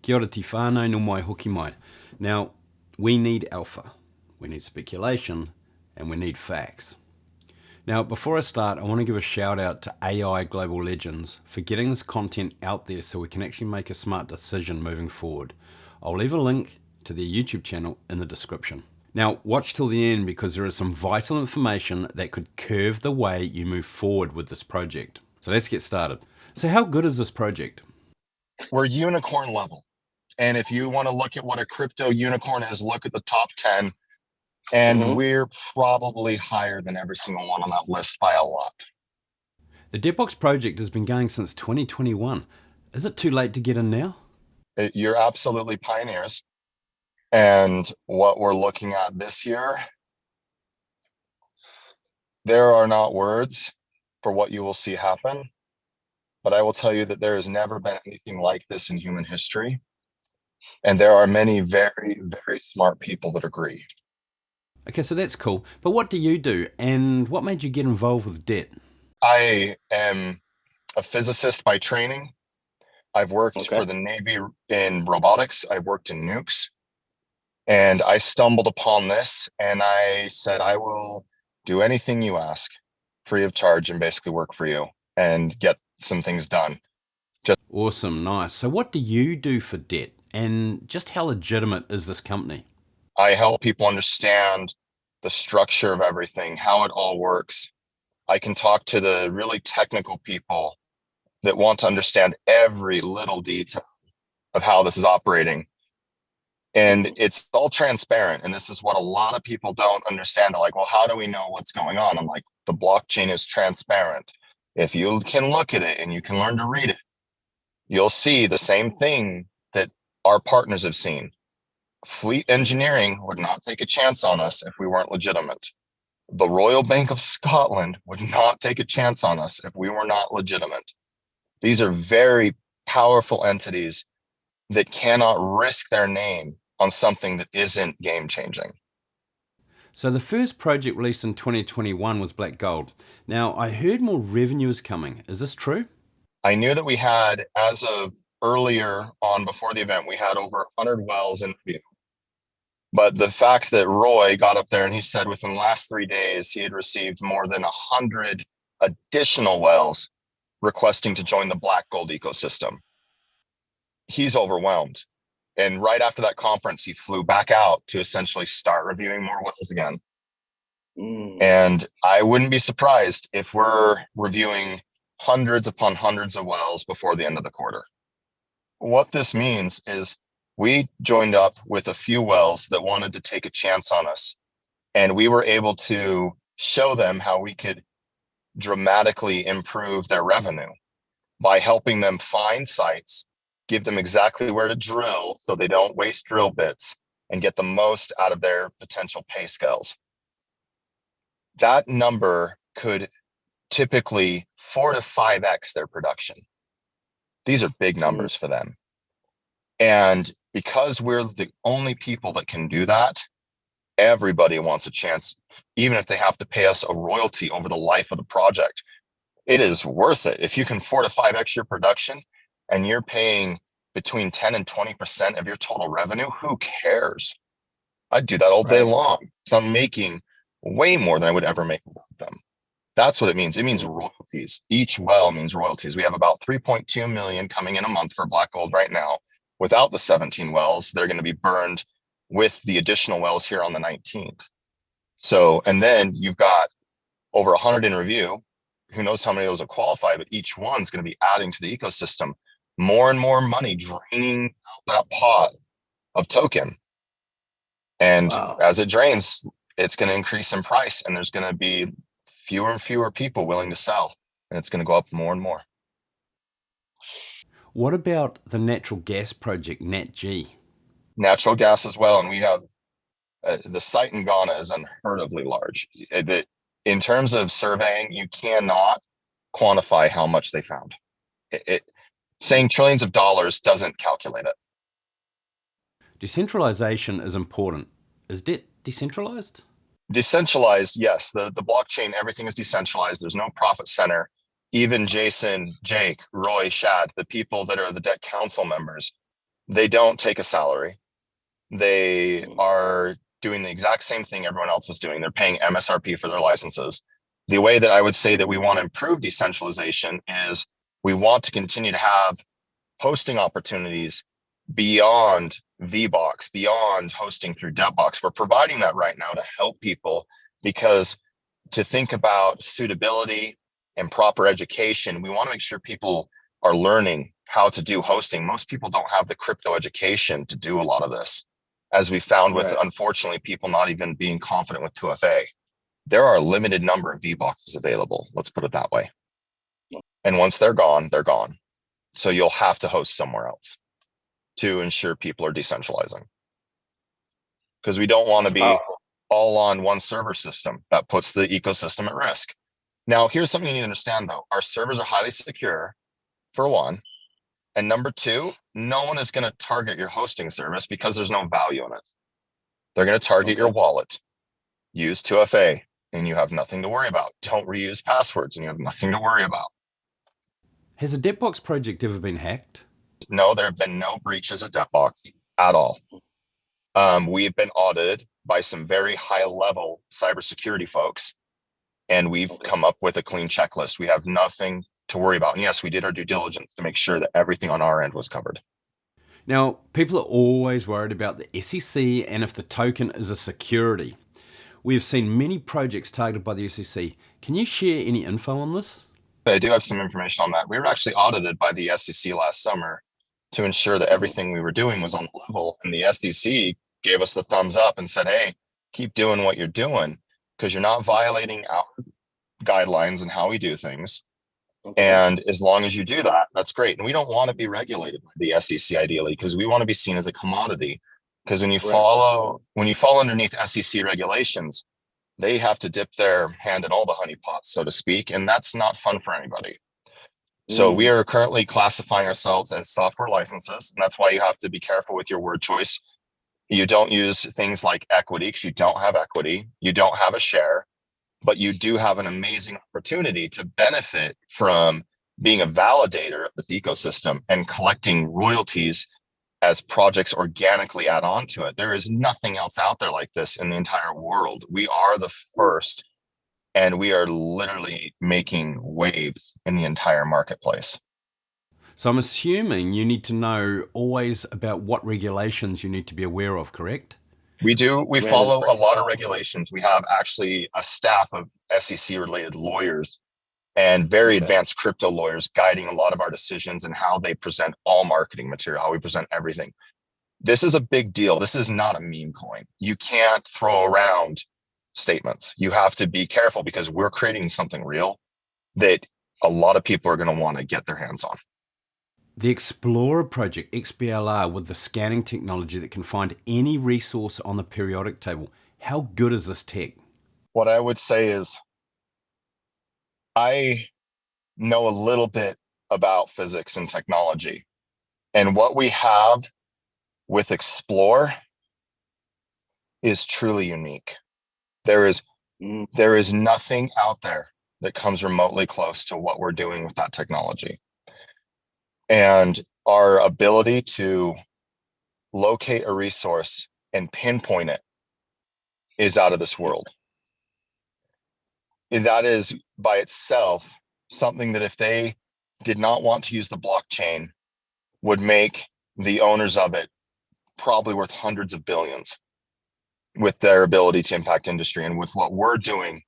Kia ora te whānau no mai hoki mai. Now, we need alpha, we need speculation, and we need facts. Now, before I start, I want to give a shout out to iXGlobal Legends for getting this content out there so we can actually make a smart decision moving forward. I'll leave a link to their YouTube channel in the description. Now, watch till the end because there is some vital information that could curve the way you move forward with this project. So let's get started. So how good is this project? We're unicorn level. And if you want to look at what a crypto unicorn is, look at the top 10. And we're probably higher than every single one on that list by a lot. The DEBTBOX project has been going since 2021. Is it too late to get in now? You're absolutely pioneers. And what we're looking at this year, there are not words for what you will see happen. But I will tell you that there has never been anything like this in human history. And there are many very, very smart people that agree. Okay, so that's cool. But what do you do? And what made you get involved with debt? I am a physicist by training. I've worked for the Navy in robotics. I've worked in nukes. And I stumbled upon this and I said, I will do anything you ask free of charge and basically work for you and get some things done. Awesome, nice. So what do you do for debt? And just how legitimate is this company? I help people understand the structure of everything, how it all works. I can talk to the really technical people that want to understand every little detail of how this is operating. And it's all transparent. And this is what a lot of people don't understand. They're like, well, how do we know what's going on? I'm like, the blockchain is transparent. If you can look at it and you can learn to read it, you'll see the same thing that our partners have seen. Fleet Engineering would not take a chance on us if we weren't legitimate. The Royal Bank of Scotland would not take a chance on us if we were not legitimate. These are very powerful entities that cannot risk their name on something that isn't game-changing. So the first project released in 2021 was Black Gold. Now, I heard more revenue is coming. Is this true? I knew that we had, as of earlier on before the event, we had over 100 wells in review. But the fact that Roy got up there and he said within the last 3 days, he had received more than 100 additional wells requesting to join the Black Gold ecosystem. He's overwhelmed. And right after that conference, he flew back out to essentially start reviewing more wells again. And I wouldn't be surprised if we're reviewing hundreds upon hundreds of wells before the end of the quarter. What this means is we joined up with a few wells that wanted to take a chance on us. And we were able to show them how we could dramatically improve their revenue by helping them find sites, give them exactly where to drill so they don't waste drill bits, and get the most out of their potential pay scales. That number could typically 4 to 5x their production. These are big numbers for them. And because we're the only people that can do that, everybody wants a chance, even if they have to pay us a royalty over the life of the project. It is worth it. If you can 4 to 5x your production and you're paying between 10 and 20% of your total revenue, who cares? I'd do that all day long. So I'm making way more than I would ever make without them. That's what it means. It means royalties. Each well means royalties. We have about 3.2 million coming in a month for Black Gold right now. Without the 17 wells, they're going to be burned with the additional wells here on the 19th. So, and then you've got over 100 in review. Who knows how many of those will qualify, but each one's going to be adding to the ecosystem more and more money, draining out that pot of token. And as it drains, it's going to increase in price, and there's going to be fewer and fewer people willing to sell, and it's going to go up more and more. What about the natural gas project, NatG? Natural gas as well, and we have the site in Ghana is unheardably large. In terms of surveying, you cannot quantify how much they found. Saying trillions of dollars doesn't calculate it. Decentralization is important. Is debt decentralized? Decentralized, yes. The blockchain, everything is decentralized. There's no profit center. Even Jason, Jake, Roy, Shad, the people that are the debt council members, They don't take a salary. They are doing the exact same thing everyone else is doing. They're paying MSRP for their licenses. The way that I would say that we want to improve decentralization is we want to continue to have hosting opportunities beyond VBOX, beyond hosting through DEBTBOX. We're providing that right now to help people, because to think about suitability and proper education, we want to make sure people are learning how to do hosting. Most people don't have the crypto education to do a lot of this, as we found with, unfortunately, people not even being confident with 2FA. There are a limited number of VBOXs available. Let's put it that way. And once they're gone, they're gone. So you'll have to host somewhere else to ensure people are decentralizing. Because we don't want to be all on one server system. That puts the ecosystem at risk. Now, here's something you need to understand, though. Our servers are highly secure, for one. And number two, no one is going to target your hosting service because there's no value in it. They're going to target your wallet. Use 2FA and you have nothing to worry about. Don't reuse passwords and you have nothing to worry about. Has a DEBTBOX project ever been hacked? No, there have been no breaches at DEBTBOX at all. We've been audited by some very high-level cybersecurity folks, and we've come up with a clean checklist. We have nothing to worry about. And yes, we did our due diligence to make sure that everything on our end was covered. Now, people are always worried about the SEC and if the token is a security. We have seen many projects targeted by the SEC. Can you share any info on this? I do have some information on that. We were actually audited by the SEC last summer to ensure that everything we were doing was on the level. And the SEC gave us the thumbs up and said, hey, keep doing what you're doing because you're not violating our guidelines and how we do things. And as long as you do that, that's great. And we don't want to be regulated by the SEC ideally, because we want to be seen as a commodity. Because when you fall underneath SEC regulations, they have to dip their hand in all the honeypots, so to speak. And that's not fun for anybody. So we are currently classifying ourselves as software licenses. And that's why you have to be careful with your word choice. You don't use things like equity because you don't have equity. You don't have a share, but you do have an amazing opportunity to benefit from being a validator of this ecosystem and collecting royalties as projects organically add on to it. There is nothing else out there like this in the entire world. We are the first, and we are literally making waves in the entire marketplace. So I'm assuming you need to know always about what regulations you need to be aware of, correct? We do. We follow a lot of regulations. We have actually a staff of SEC-related lawyers and very advanced crypto lawyers guiding a lot of our decisions and how they present all marketing material, how we present everything. This is a big deal. This is not a meme coin. You can't throw around statements. You have to be careful because we're creating something real that a lot of people are going to want to get their hands on. The Explorer project, XBLR, with the scanning technology that can find any resource on the periodic table. How good is this tech? What I would say is I know a little bit about physics and technology. And what we have with Explore is truly unique. There is nothing out there that comes remotely close to what we're doing with that technology. And our ability to locate a resource and pinpoint it is out of this world. And that is by itself something that if they did not want to use the blockchain would make the owners of it probably worth hundreds of billions with their ability to impact industry. And with what we're doing,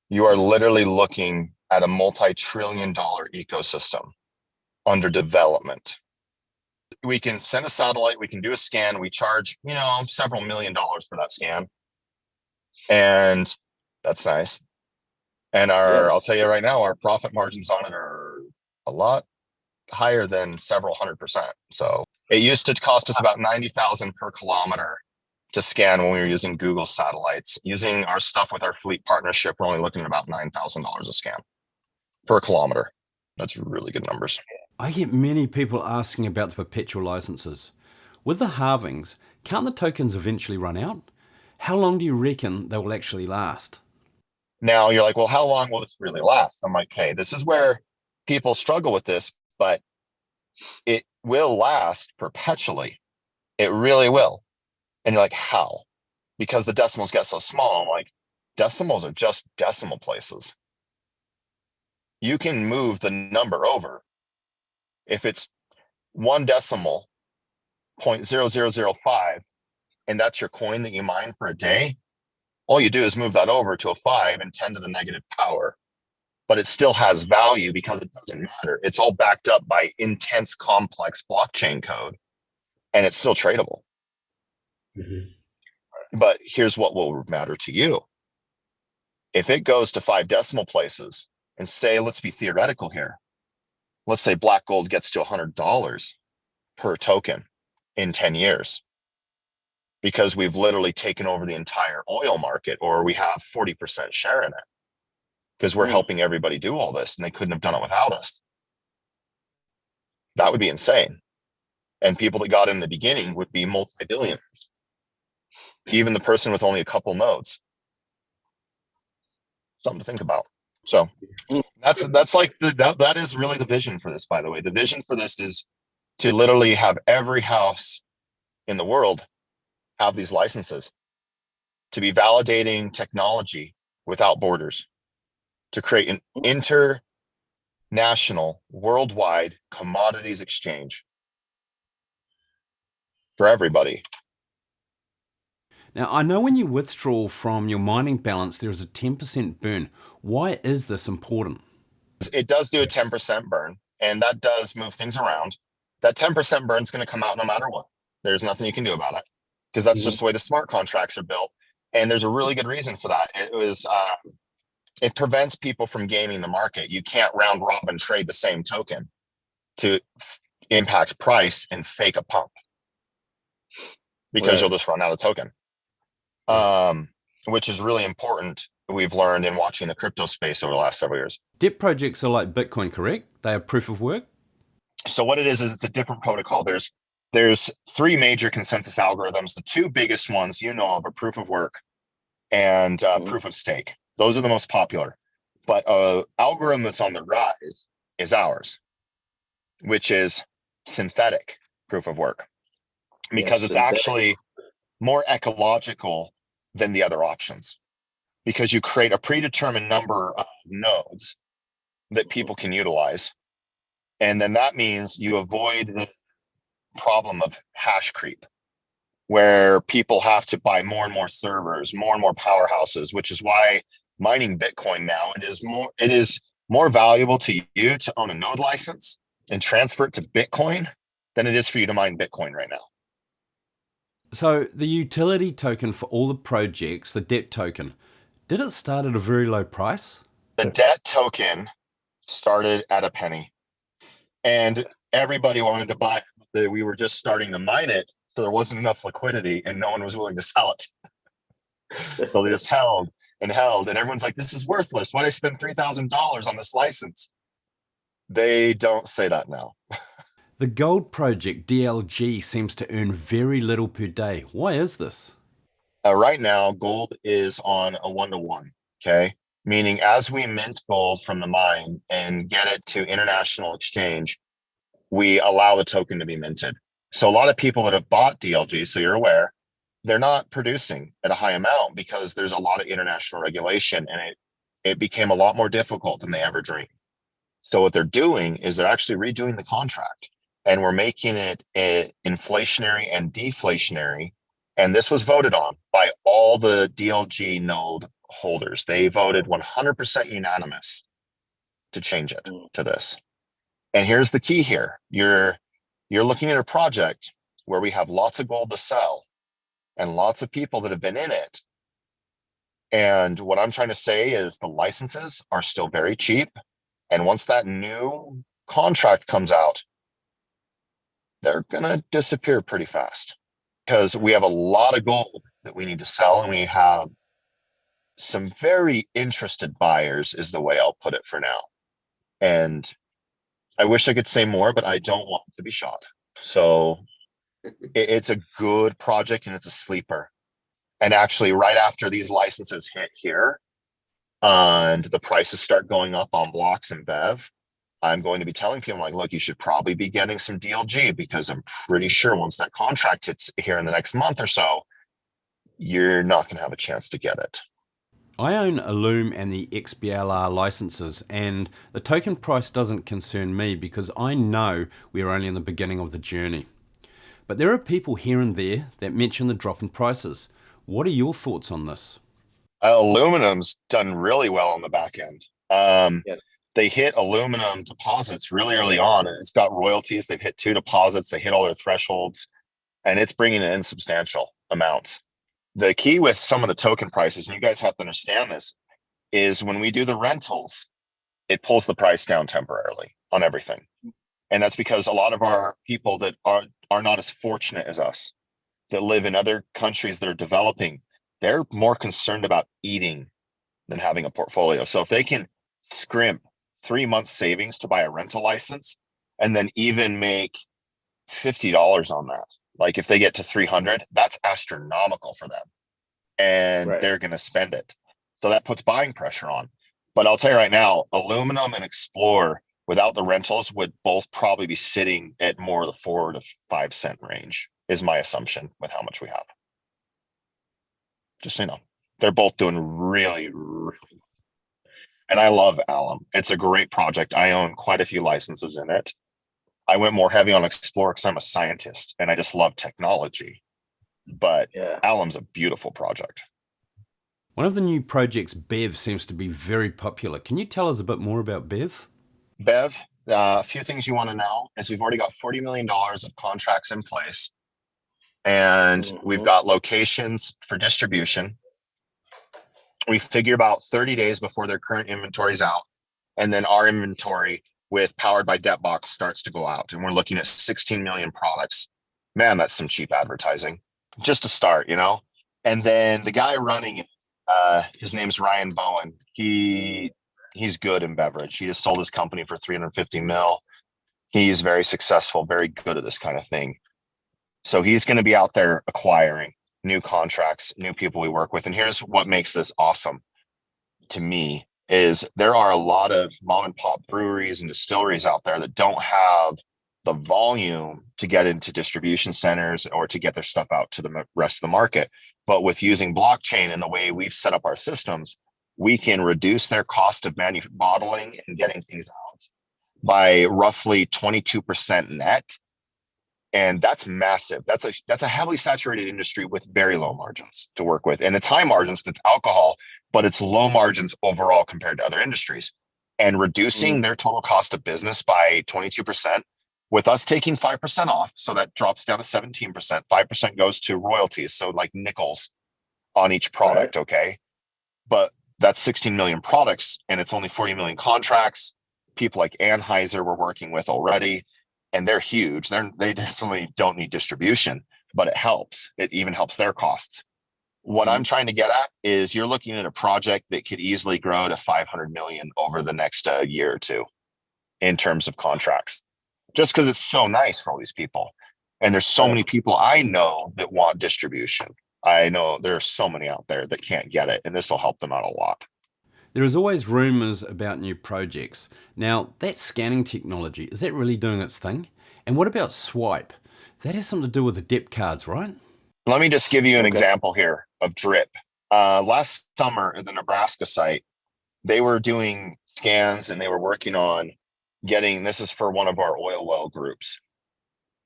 you are literally looking at a multi-trillion-dollar ecosystem under development. We can send a satellite, we can do a scan, we charge, several $1 million for that scan. And that's nice. And I'll tell you right now, our profit margins on it are a lot higher than several 100%. So it used to cost us about $90,000 per kilometer to scan when we were using Google satellites. Using our stuff with our fleet partnership, we're only looking at about $9,000 a scan per kilometer. That's really good numbers. I get many people asking about the perpetual licenses. With the halvings, can't the tokens eventually run out? How long do you reckon they will actually last? Now you're like, well, how long will this really last? I'm like, hey, this is where people struggle with this, but it will last perpetually. It really will. And you're like, how? Because the decimals get so small. I'm like, decimals are just decimal places. You can move the number over. If it's one decimal, 0.0005, and that's your coin that you mine for a day, all you do is move that over to a 5 and 10 to the negative power. But it still has value because it doesn't matter. It's all backed up by intense, complex blockchain code, and it's still tradable. Mm-hmm. But here's what will matter to you. If it goes to 5 decimal places, and say, let's be theoretical here. Let's say black gold gets to $100 per token in 10 years, because we've literally taken over the entire oil market, or we have 40% share in it, because we're helping everybody do all this, and they couldn't have done it without us. That would be insane. And people that got in the beginning would be multi-billionaires. Even the person with only a couple nodes. Something to think about. So that's like that is really the vision for this, by the way. The vision for this is to literally have every house in the world have these licenses, to be validating technology without borders, to create an international, worldwide commodities exchange for everybody. Now, I know when you withdraw from your mining balance, there is a 10% burn. Why is this important? It does do a 10% burn, and that does move things around. That 10% burn is going to come out no matter what. There's nothing you can do about it, because that's just the way the smart contracts are built. And there's a really good reason for that. It prevents people from gaming the market. You can't round robin trade the same token to impact price and fake a pump, because you'll just run out of token. Which is really important. We've learned in watching the crypto space over the last several years. DEP projects are like Bitcoin, correct? They are proof of work? So what it is it's a different protocol. There's 3 major consensus algorithms. The 2 biggest ones you know of are proof of work and proof of stake. Those are the most popular. But algorithm that's on the rise is ours, which is synthetic proof of work, because it's actually more ecological than the other options, because you create a predetermined number of nodes that people can utilize. And then that means you avoid the problem of hash creep, where people have to buy more and more servers, more and more powerhouses, which is why mining Bitcoin now, it is more valuable to you to own a node license and transfer it to Bitcoin than it is for you to mine Bitcoin right now. So the utility token for all the projects, the DEBT token, did it start at a very low price? The DEBT token started at a penny, and everybody wanted to buy it. We were just starting to mine it, so there wasn't enough liquidity, and no one was willing to sell it. So they just held, and everyone's like, this is worthless. Why did I spend $3,000 on this license? They don't say that now. The gold project, DLG, seems to earn very little per day. Why is this? Right now, gold is on a 1-to-1, okay? Meaning as we mint gold from the mine and get it to international exchange, we allow the token to be minted. So a lot of people that have bought DLG, so you're aware, they're not producing at a high amount because there's a lot of international regulation, and it became a lot more difficult than they ever dreamed. So what they're doing is they're actually redoing the contract, and we're making it inflationary and deflationary. And this was voted on by all the DLG node holders. They voted 100% unanimous to change it to this. And here's the key here. You're looking at a project where we have lots of gold to sell and lots of people that have been in it. And what I'm trying to say is the licenses are still very cheap. And once that new contract comes out, they're going to disappear pretty fast, because we have a lot of gold that we need to sell, and we have some very interested buyers, is the way I'll put it for now. And I wish I could say more, but I don't want to be shot. So it's a good project, and it's a sleeper. And actually, right after these licenses hit here and the prices start going up on BLOX and Bev, I'm going to be telling people like, look, you should probably be getting some DLG, because I'm pretty sure once that contract hits here in the next month or so, you're not going to have a chance to get it. I own Illume and the XBLR licenses, and the token price doesn't concern me because I know we are only in the beginning of the journey. But there are people here and there that mention the drop in prices. What are your thoughts on this? Aluminum's done really well on the back end. Yeah. They hit aluminum deposits really early on, and it's got royalties. They've hit 2 deposits. They hit all their thresholds, and it's bringing in substantial amounts. The key with some of the token prices, and you guys have to understand this, is when we do the rentals, it pulls the price down temporarily on everything. And that's because a lot of our people that are not as fortunate as us, that live in other countries that are developing, they're more concerned about eating than having a portfolio. So if they can scrimp 3 months savings to buy a rental license and then even make $50 on that, like if they get to 300, that's astronomical for them, and they're going to spend it. So that puts buying pressure on. But I'll tell you right now, aluminum and Explore without the rentals would both probably be sitting at more of the 4 to 5 cent range, is my assumption with how much we have. Just so you know, they're both doing really, really well. And I love Alum. It's a great project. I own quite a few licenses in it. I went more heavy on Explore because I'm a scientist and I just love technology. But Alum's a beautiful project. One of the new projects, Bev, seems to be very popular. Can you tell us a bit more about Bev? Bev, a few things you want to know is we've already got $40 million of contracts in place, and we've got locations for distribution. We figure about 30 days before their current inventory is out, and then our inventory with powered by DEBTBOX starts to go out, and we're looking at 16 million products. Man, that's some cheap advertising just to start, you know. And then the guy running it, his name's Ryan Bowen. He's good in beverage. He just sold his company for 350 mil. He's very successful, very good at this kind of thing. So he's going to be out there acquiring new contracts, new people we work with. And here's what makes this awesome to me is there are a lot of mom and pop breweries and distilleries out there that don't have the volume to get into distribution centers or to get their stuff out to the rest of the market. But with using blockchain and the way we've set up our systems, we can reduce their cost of bottling and getting things out by roughly 22% net. And that's massive. That's a heavily saturated industry with very low margins to work with. And it's high margins, it's alcohol, but it's low margins overall compared to other industries. And reducing their total cost of business by 22%, with us taking 5% off, so that drops down to 17%. 5% goes to royalties, so like nickels on each product, okay? But that's 16 million products, and it's only 40 million contracts. People like Anheuser we're working with already, and they're huge. They definitely don't need distribution, but it helps. It even helps their costs. What I'm trying to get at is you're looking at a project that could easily grow to 500 million over the next year or two in terms of contracts, just because it's so nice for all these people. And there's so many people I know that want distribution. I know there are so many out there that can't get it, and this will help them out a lot. There is always rumors about new projects. Now, that scanning technology, is that really doing its thing? And what about Swipe? That has something to do with the debit cards, right? Let me just give you an example here of Drip. Last summer at the Nebraska site, they were doing scans and they were working on getting, this is for one of our oil well groups.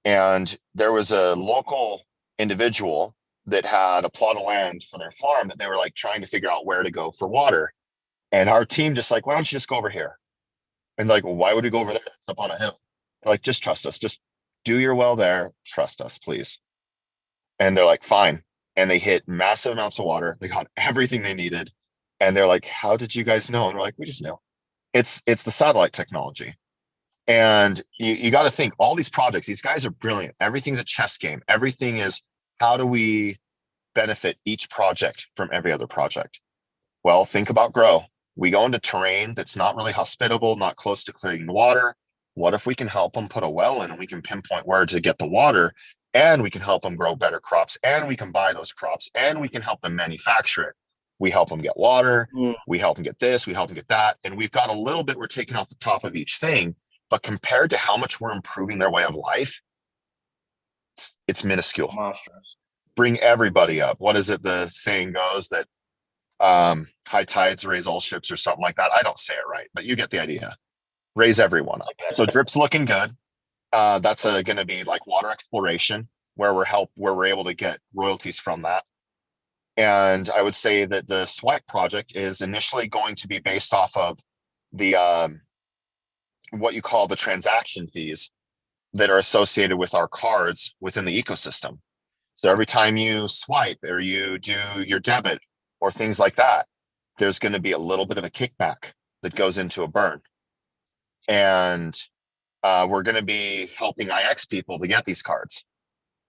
And there was a local individual that had a plot of land for their farm that they were like trying to figure out where to go for water. And our team just like, why don't you just go over here? And like, well, why would we go over there? It's up on a hill. They're like, just trust us. Just do your well there. Trust us, please. And they're like, fine. And they hit massive amounts of water. They got everything they needed. And they're like, how did you guys know? And we're like, we just knew. It's the satellite technology. And you got to think all these projects, these guys are brilliant. Everything's a chess game. Everything is, how do we benefit each project from every other project? Well, think about grow. We go into terrain that's not really hospitable, not close to clean water. What if we can help them put a well in and we can pinpoint where to get the water, and we can help them grow better crops, and we can buy those crops, and we can help them manufacture it. We help them get water. We help them get this. We help them get that. And we've got a little bit we're taking off the top of each thing. but compared to how much we're improving their way of life, it's minuscule. Monstrous. Bring everybody up. What is it the saying goes that high tides raise all ships or something like that? I don't say it right, but you get the idea. Raise everyone up. So Drip's looking good. That's going to be like water exploration, where we're able to get royalties from that. And I would say that the Swipe project is initially going to be based off of the what you call the transaction fees that are associated with our cards within the ecosystem. So every time you swipe or you do your debit or things like that, there's going to be a little bit of a kickback that goes into a burn. And we're going to be helping IX people to get these cards.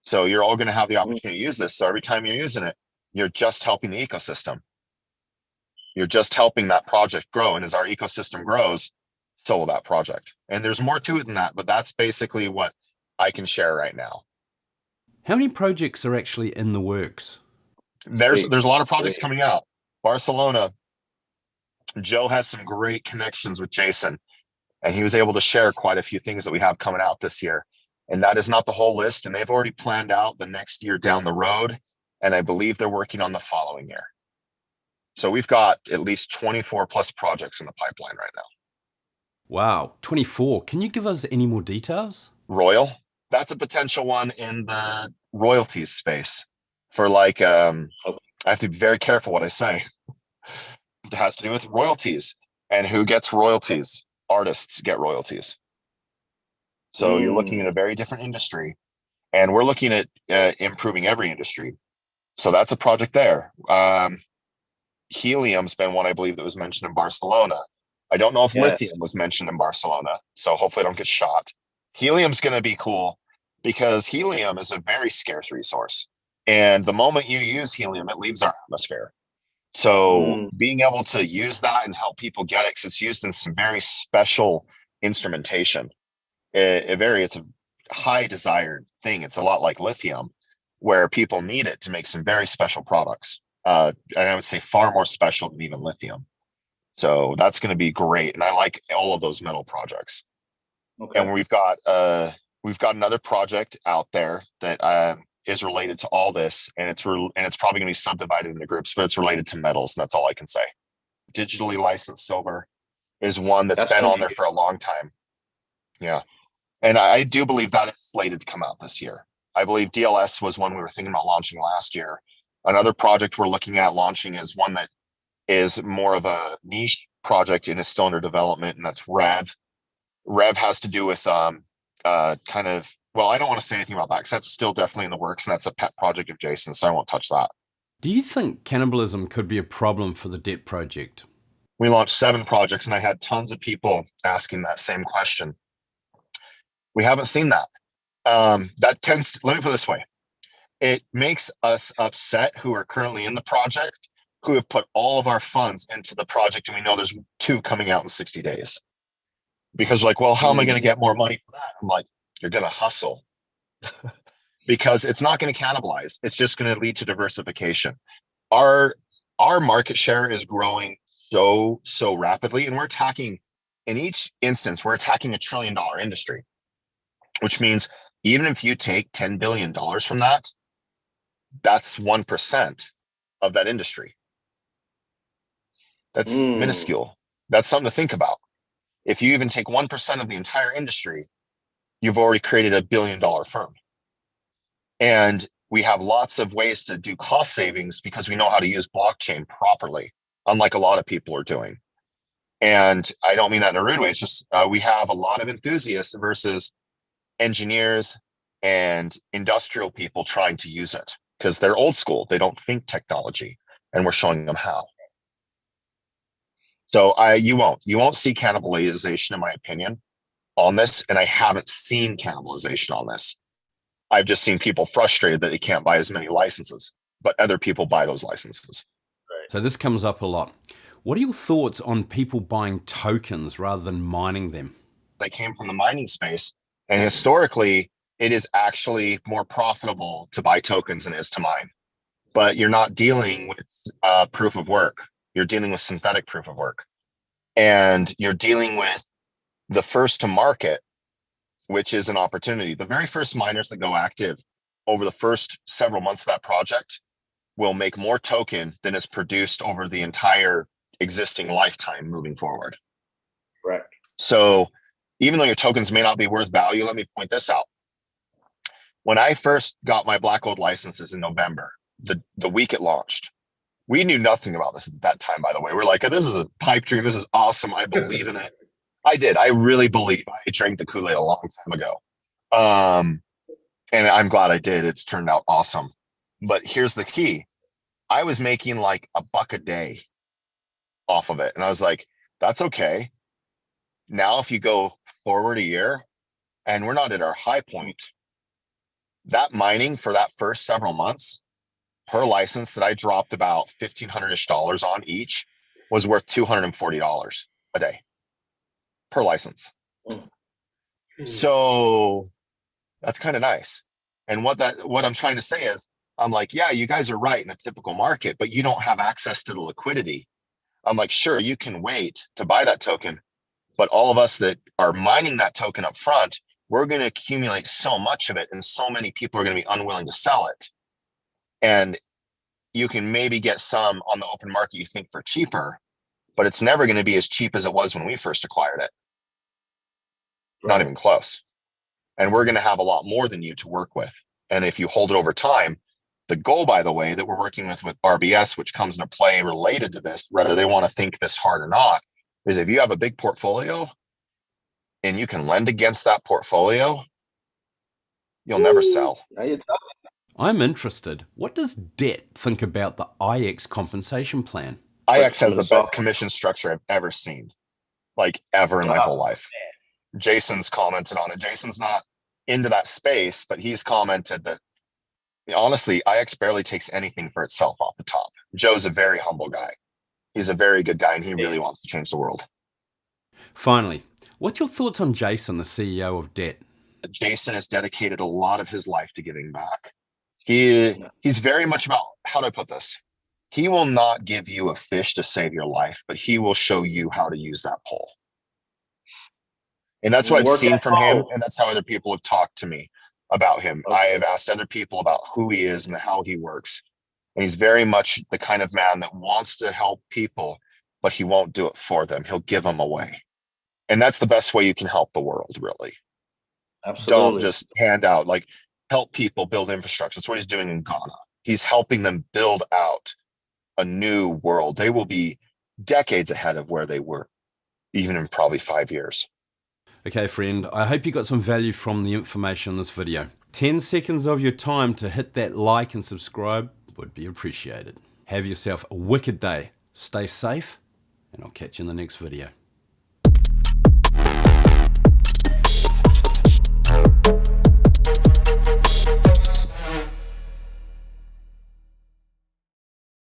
So you're all going to have the opportunity to use this. So every time you're using it, you're just helping the ecosystem. You're just helping that project grow. And as our ecosystem grows, so will that project. And there's more to it than that, but that's basically what I can share right now. How many projects are actually in the works? There's a lot of projects coming out. Barcelona, Joe has some great connections with Jason, and he was able to share quite a few things that we have coming out this year. And that is not the whole list. And they've already planned out the next year down the road. And I believe they're working on the following year. So we've got at least 24 plus projects in the pipeline right now. Wow, 24. Can you give us any more details? Royal, that's a potential one in the royalties space for like, I have to be very careful what I say. It has to do with royalties and who gets royalties. Artists get royalties. So you're looking at a very different industry, and we're looking at improving every industry. So that's a project there. Helium's been one I believe that was mentioned in Barcelona. I don't know if lithium was mentioned in Barcelona, so hopefully I don't get shot. Helium's going to be cool because helium is a very scarce resource. And the moment you use helium, it leaves our atmosphere. So being able to use that and help people get it, because it's used in some very special instrumentation. It's a high desired thing. It's a lot like lithium, where people need it to make some very special products. And I would say far more special than even lithium. So that's going to be great. And I like all of those metal projects. Okay. And we've got another project out there that is related to all this, and it's probably going to be subdivided into groups, but it's related to metals, and that's all I can say. Digitally licensed silver is one that's been on there for a long time. Yeah. And I do believe that is slated to come out this year. I believe DLS was one we were thinking about launching last year. Another project we're looking at launching is one that is more of a niche project and is still under development, and that's Rev. Rev has to do with well, I don't want to say anything about that because that's still definitely in the works, and that's a pet project of Jason, so I won't touch that. Do you think cannibalism could be a problem for the DEBT project? We launched 7 projects, and I had tons of people asking that same question. We haven't seen that. Let me put it this way. It makes us upset who are currently in the project, who have put all of our funds into the project, and we know there's 2 coming out in 60 days. Because like, well, how am I going to get more money for that? I'm like, you're going to hustle. Because it's not going to cannibalize. It's just going to lead to diversification. Our market share is growing so rapidly, and we're attacking, in each instance, we're attacking $1 trillion industry, which means even if you take $10 billion from that, that's 1% of that industry. That's minuscule. That's something to think about. If you even take 1% of the entire industry, you've already created $1 billion firm. And we have lots of ways to do cost savings because we know how to use blockchain properly, unlike a lot of people are doing. And I don't mean that in a rude way. It's just we have a lot of enthusiasts versus engineers and industrial people trying to use it because they're old school. They don't think technology, and we're showing them how. So you won't see cannibalization, in my opinion, on this. And I haven't seen cannibalization on this. I've just seen people frustrated that they can't buy as many licenses, but other people buy those licenses. Right. So this comes up a lot. What are your thoughts on people buying tokens rather than mining them? I came from the mining space, and historically, it is actually more profitable to buy tokens than it is to mine. But you're not dealing with proof of work. You're dealing with synthetic proof of work. And you're dealing with the first to market, which is an opportunity. The very first miners that go active over the first several months of that project will make more token than is produced over the entire existing lifetime moving forward. Correct. So even though your tokens may not be worth value, let me point this out. When I first got my black gold licenses in November, the week it launched, we knew nothing about this at that time, by the way. We're like, this is a pipe dream. This is awesome. I believe in it. I did. I really believe. I drank the Kool-Aid a long time ago. And I'm glad I did. It's turned out awesome. But here's the key. I was making like $1 a day off of it. And I was like, that's okay. Now, if you go forward a year and we're not at our high point, that mining for that first several months per license that I dropped about $1,500-ish on each was worth $240 a day per license. So that's kind of nice. And what I'm trying to say is, I'm like, yeah, you guys are right in a typical market, but you don't have access to the liquidity. I'm like, sure, you can wait to buy that token, but all of us that are mining that token up front, we're going to accumulate so much of it, and so many people are going to be unwilling to sell it. And you can maybe get some on the open market you think for cheaper, but it's never going to be as cheap as it was when we first acquired it. Right. Not even close. And we're going to have a lot more than you to work with. And if you hold it over time, the goal, by the way, that we're working with RBS, which comes into play related to this, whether they want to think this hard or not, is if you have a big portfolio and you can lend against that portfolio, you'll never sell. I'm interested. What does DEBT think about the IX compensation plan? IX has the best commission structure I've ever seen, like ever in my whole life. Jason's commented on it. Jason's not into that space, but he's commented that, honestly, IX barely takes anything for itself off the top. Joe's a very humble guy. He's a very good guy, and he really wants to change the world. Finally, what's your thoughts on Jason, the CEO of DEBT? Jason has dedicated a lot of his life to giving back. He's very much about, how do I put this? He will not give you a fish to save your life, but he will show you how to use that pole. And that's what I've seen from him, and that's how other people have talked to me about him. Okay. I have asked other people about who he is and how he works. And he's very much the kind of man that wants to help people, but he won't do it for them. He'll give them away. And that's the best way you can help the world, really. Absolutely. Don't just hand out, like, help people build infrastructure. That's what he's doing in Ghana. He's helping them build out a new world. They will be decades ahead of where they were, even in probably 5 years. Okay, friend, I hope you got some value from the information in this video. 10 seconds of your time to hit that like and subscribe would be appreciated. Have yourself a wicked day. Stay safe, and I'll catch you in the next video.